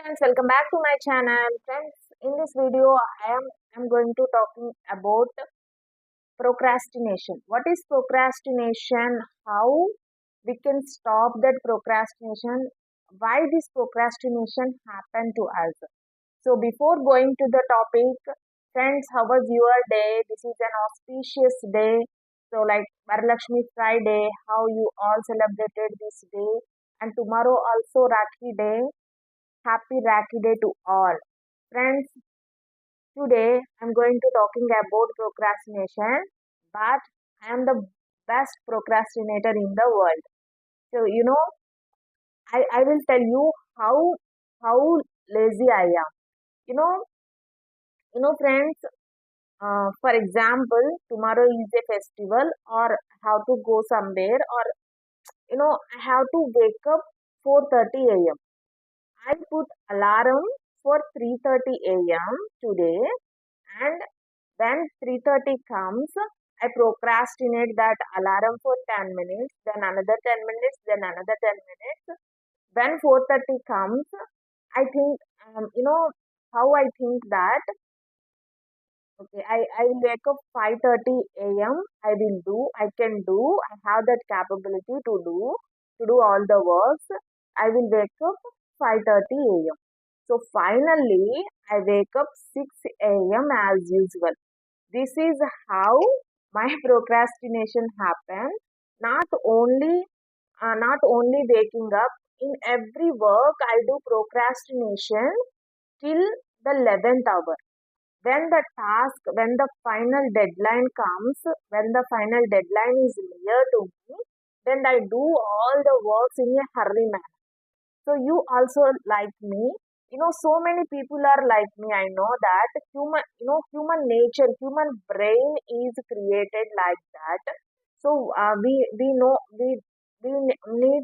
Friends, welcome back to my channel. Friends, in this video, I am going to talking about procrastination. What is procrastination? How we can stop that procrastination? Why this procrastination happen to us? So before going to the topic, friends, how was your day? This is an auspicious day. So like Varalakshmi Friday, how you all celebrated this day, and tomorrow also Rakhi Day. Happy Rakhi Day to all. Friends, today I'm going to talking about procrastination, but I am the best procrastinator in the world. So I will tell you how lazy I am. You know, friends. For example, tomorrow is a festival, or I have to go somewhere, or I have to wake up 4:30 a.m. I put alarm for 3:30 a.m. today, and when 3:30 comes, I procrastinate that alarm for 10 minutes, then another 10 minutes, then another 10 minutes. When 4:30 comes, I think, how I think that, okay, I will wake up 5:30 a.m. I can do, I have that capability to do all the works. I will wake up 5:30 a.m. So finally, I wake up 6 a.m. as usual. This is how my procrastination happened. Not only, not only waking up, in every work I do procrastination till the 11th hour. When the final deadline comes, when the final deadline is near to me, then I do all the works in a hurry manner. So you also like me. So many people are like me. I know that human nature, human brain is created like that. So we know need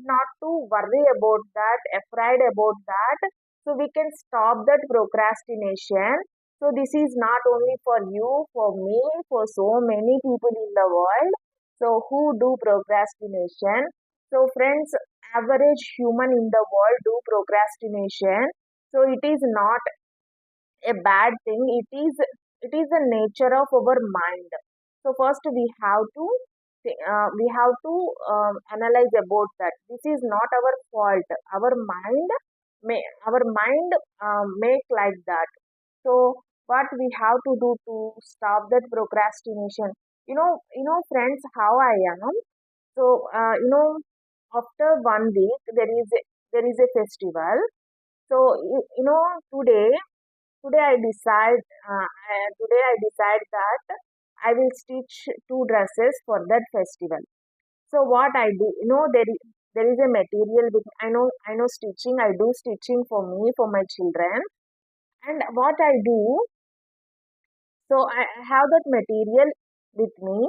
not to worry about that, afraid about that. So we can stop that procrastination. So this is not only for you, for me, for so many people in the world. So who do procrastination? So friends, average human in the world do procrastination. So it is not a bad thing. It is the nature of our mind. So first we have to analyze about that. This is not our fault. Our mind make like that. So what we have to do to stop that procrastination? Friends, how I am. So after 1 week there is a festival. So today today I decide that I will stitch two dresses for that festival. So what I do, there is a material with, I know stitching. I do stitching for me, for my children. And what I do, so I have that material with me,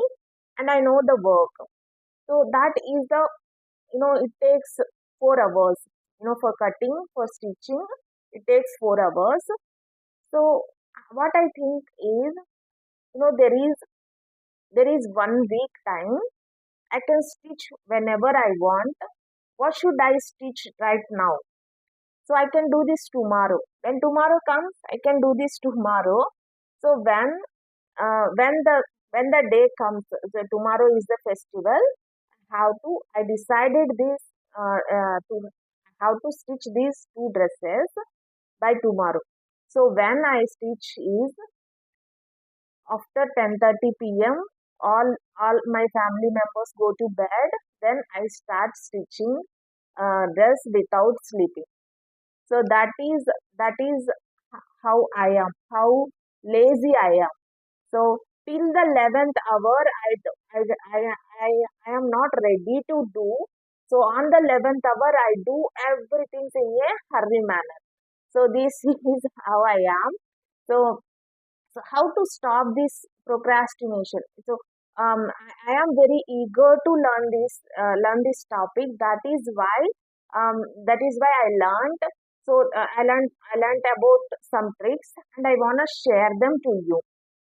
and I know the work. So that is the, it takes 4 hours, for cutting, for stitching, it takes 4 hours. So what I think is, there is 1 week time. I can stitch whenever I want. What should I stitch right now? So I can do this tomorrow. When tomorrow comes, I can do this tomorrow. So uh, when the when the day comes, so tomorrow is the festival. I decided this, to how to stitch these two dresses by tomorrow. So when I stitch is after 10:30 p.m. All my family members go to bed. Then I start stitching dress without sleeping. So that is how I am, how lazy I am. So till the 11th hour, I, I, I, I am not ready to do. So on the 11th hour, I do everything in a hurry manner. So this is how I am. So, so how to stop this procrastination? So I am very eager to learn this topic. That is why I learned. So I learned about some tricks, and I wanna share them to you.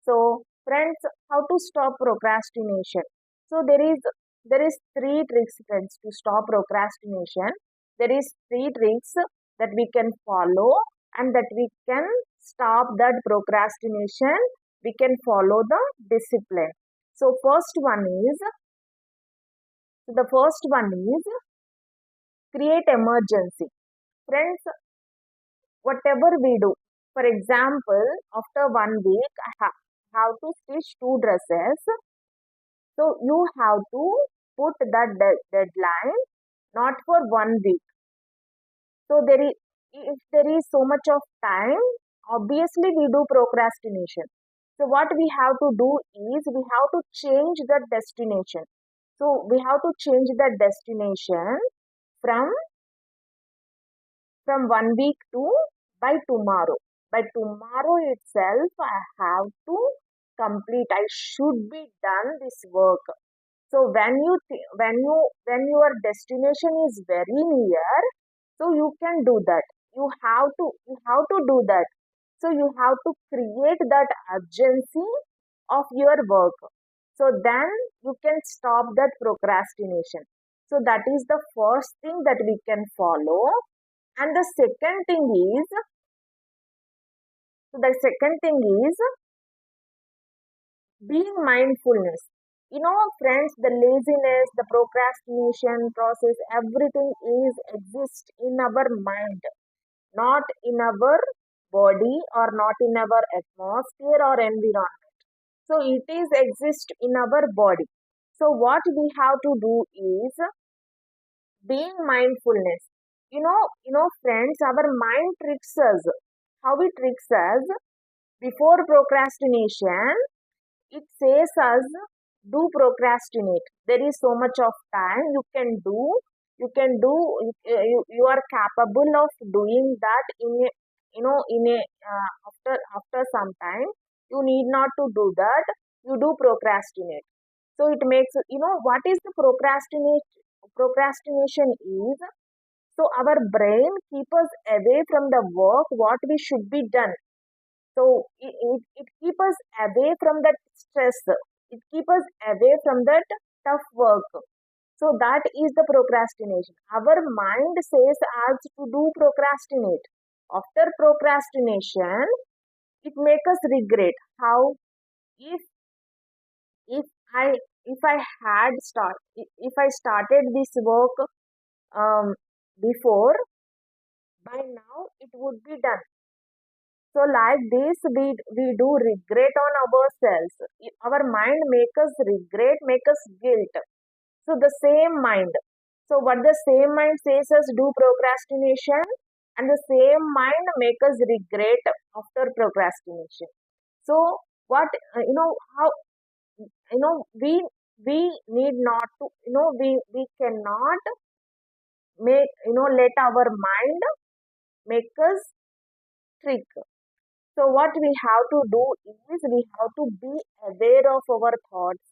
So friends, how to stop procrastination? So there is three tricks, friends, to stop procrastination. There is three tricks that we can follow. and that we can stop that procrastination. We can follow the discipline. So the first one is create emergency. Friends, whatever we do, for example, after 1 week, I have to stitch two dresses. So you have to put that deadline not for 1 week. So if there is so much of time, obviously we do procrastination. So what we have to do is we have to change the destination. So we have to change the destination from 1 week to by tomorrow. By tomorrow itself, I have to complete. I should be done this work. So when your destination is very near, so you can do that. You have to do that. So you have to create that urgency of your work. So then you can stop that procrastination. So that is the first thing that we can follow. And the second thing is being mindfulness. Friends, the laziness, the procrastination process, everything is exist in our mind, not in our body or not in our atmosphere or environment. So it is exist in our body. So what we have to do is being mindfulness. Friends, our mind tricks us. How it tricks us? Before procrastination, it says us do procrastinate. There is so much of time you are capable of doing that in a after some time. You need not to do that. You do procrastinate. So it makes, what is the procrastination is, so our brain keep us away from the work what we should be done. So it keep us away from that stress. It keep us away from that tough work. So that is the procrastination. Our mind says as to do procrastinate. After procrastination, it makes us regret. How? If if I if I had start if I started this work before, by now it would be done. So like this, we do regret on ourselves. Our mind make us regret, make us guilt. So the same mind. So what the same mind says us do procrastination, and the same mind make us regret after procrastination. So what how we need not to we cannot make let our mind make us trick. So what we have to do is we have to be aware of our thoughts.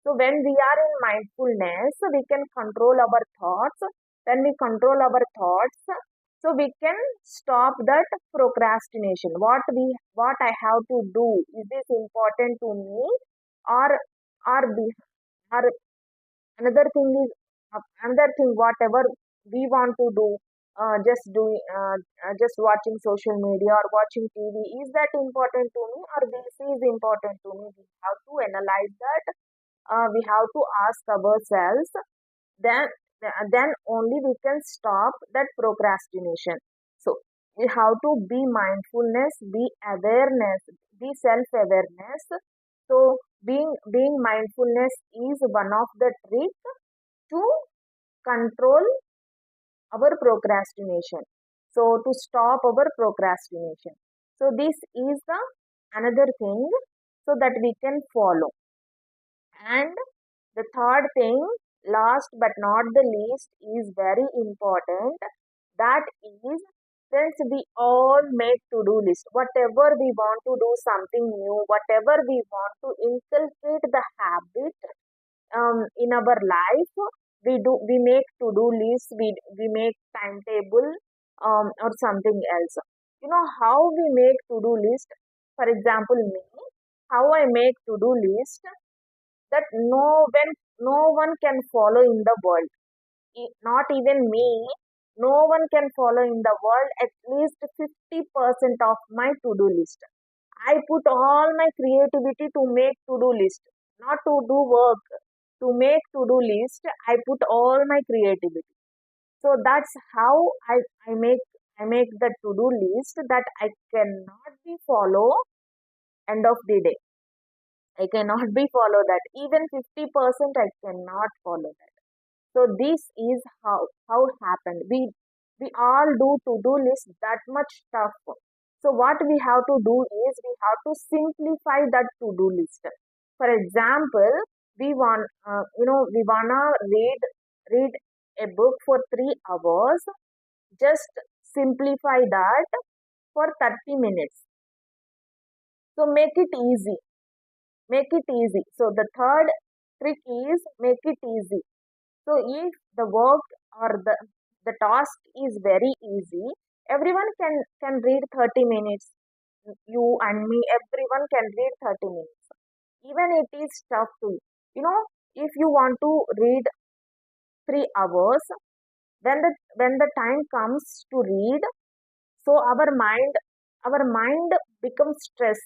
So when we are in mindfulness, we can control our thoughts. When we control our thoughts, so we can stop that procrastination. What I have to do, is this important to me, or or be or another thing is another thing whatever we want to do, just watching social media or watching TV, is that important to me or this is important to me? We have to analyze that. We have to ask ourselves. then then only we can stop that procrastination. So we have to be mindfulness, be awareness, be self awareness. So being mindfulness is one of the trick to control our procrastination. So to stop our procrastination. So this is the another thing so that we can follow. And the third thing, last but not the least, is very important. That is, since we all make to-do list, whatever we want to do something new, whatever we want to inculcate the habit in our life, we make to-do lists, we make timetable or something else. How we make to-do list? For example, me, how I make to-do list, that no one can follow in the world. Not even me, no one can follow in the world. At least 50 50% of my to-do list. I put all my creativity to make to-do list, not to do work. To make to-do list, I put all my creativity. So that's how I make the to-do list that I cannot be follow end of the day. I cannot be follow that. Even 50% I cannot follow that. So this is how it happened. We all do to-do list that much tough. So what we have to do is we have to simplify that to-do list. For example, we wanna read a book for 3 hours. Just simplify that for 30 minutes. So make it easy. Make it easy. So the third trick is make it easy. So if the work or the task is very easy, everyone can read 30 minutes. You and me, everyone can read 30 minutes. Even it is tough to, you know, if you want to read 3 hours, when the time comes to read, so our mind becomes stress.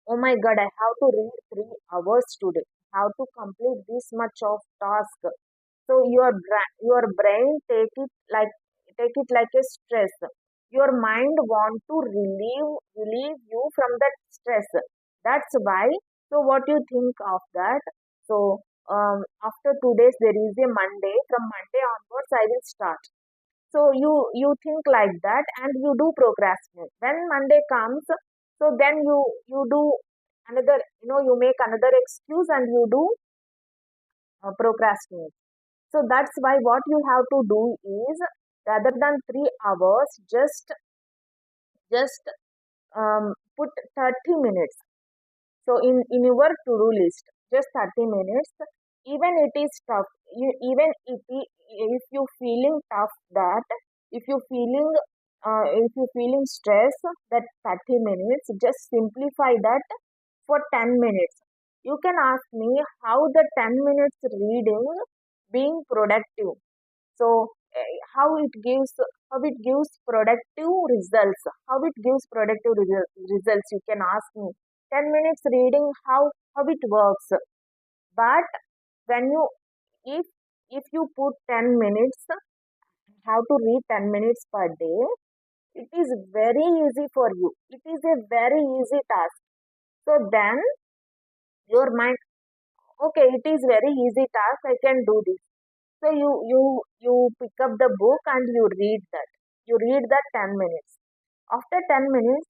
Oh my God, I have to read 3 hours today. I have to complete this much of task. So your brain take it like a stress. Your mind want to relieve you from that stress. That's why. So what you think of that? So after 2 days there is a Monday. From Monday onwards I will start. So you think like that and you do procrastinate. When Monday comes, so then you do another. You make another excuse and you do procrastinate. So that's why what you have to do is rather than 3 hours, just put 30 minutes. So in your to-do list, just 30 minutes. Even it is tough. Even if you feeling tough that if you feeling stress that 30 minutes, just simplify that for 10 minutes. You can ask me how the 10 minutes reading being productive. So how it gives productive results. How it gives productive results, you can ask me. 10 minutes reading, how it works. But when you if if you put 10 minutes, how to read 10 minutes per day, it is very easy for you. It is a very easy task. So then your mind, okay, it is very easy task, I can do this. So you pick up the book and you read that. You read that 10 minutes. After 10 minutes,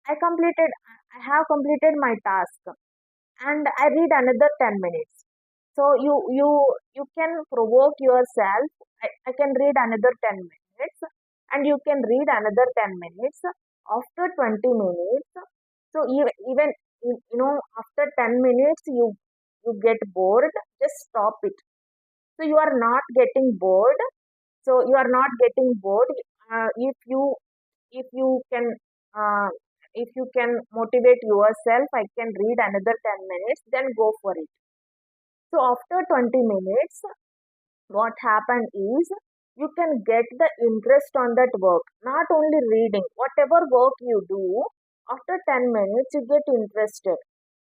I completed I have completed my task and I read another 10 minutes. So you can provoke yourself. I can read another 10 minutes and you can read another 10 minutes. After 20 minutes, so after 10 minutes you get bored, just stop it. So you are not getting bored. So you are not getting bored. Uh, if you if you can uh, if you can motivate yourself, I can read another 10 minutes, then go for it. So after 20 minutes, what happened is you can get the interest on that work. Not only reading, whatever work you do, after 10 minutes you get interested.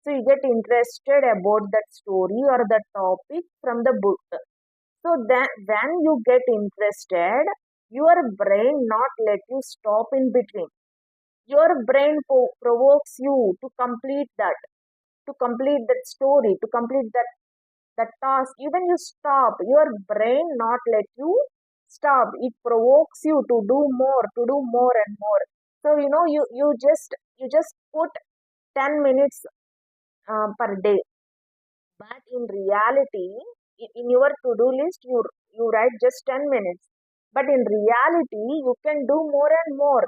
So you get interested about that story or the topic from the book. So then when you get interested, your brain not let you stop in between. Your brain provokes you to complete that story, to complete that task. Even you stop, your brain not let you stop. It provokes you to do more and more. So you just put 10 minutes per day. But in reality, in your to-do list, you write just 10 minutes. But in reality, you can do more and more.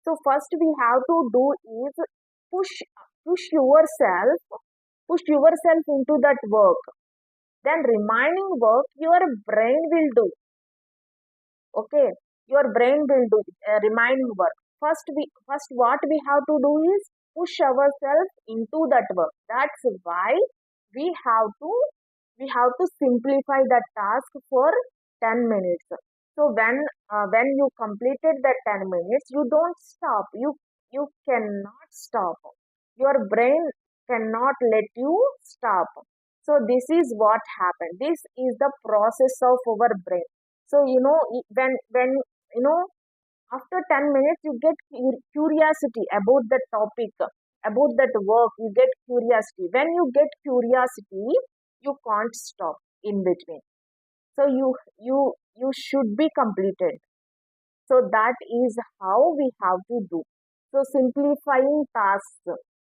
So first we have to do is push push yourself, into that work. Then remaining work your brain will do. Okay, your brain will do remaining work. First what we have to do is push ourselves into that work. That's why we have to we have to simplify that task for 10 minutes. So when you completed that 10 minutes, you don't stop. You cannot stop. Your brain cannot let you stop. So this is what happened. This is the process of our brain. So when you know after 10 minutes you get curiosity about the topic, about that work. You get curiosity. When you get curiosity, you can't stop in between. So you should be completed. So that is how we have to do. So simplifying tasks,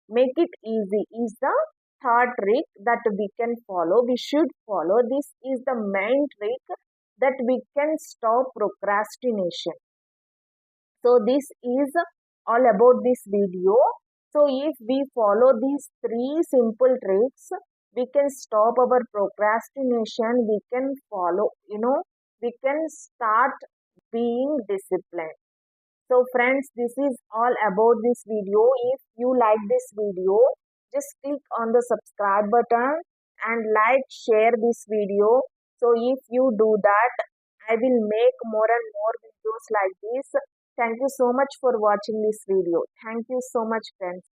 make it easy, is the third trick that we can follow. We should follow. This is the main trick that we can stop procrastination. So this is all about this video. So if we follow these three simple tricks, we can stop our procrastination. We can follow, we can start being disciplined. So friends, this is all about this video. If you like this video, just click on the subscribe button and like, share this video. So if you do that, I will make more and more videos like this. Thank you so much for watching this video. Thank you so much, friends.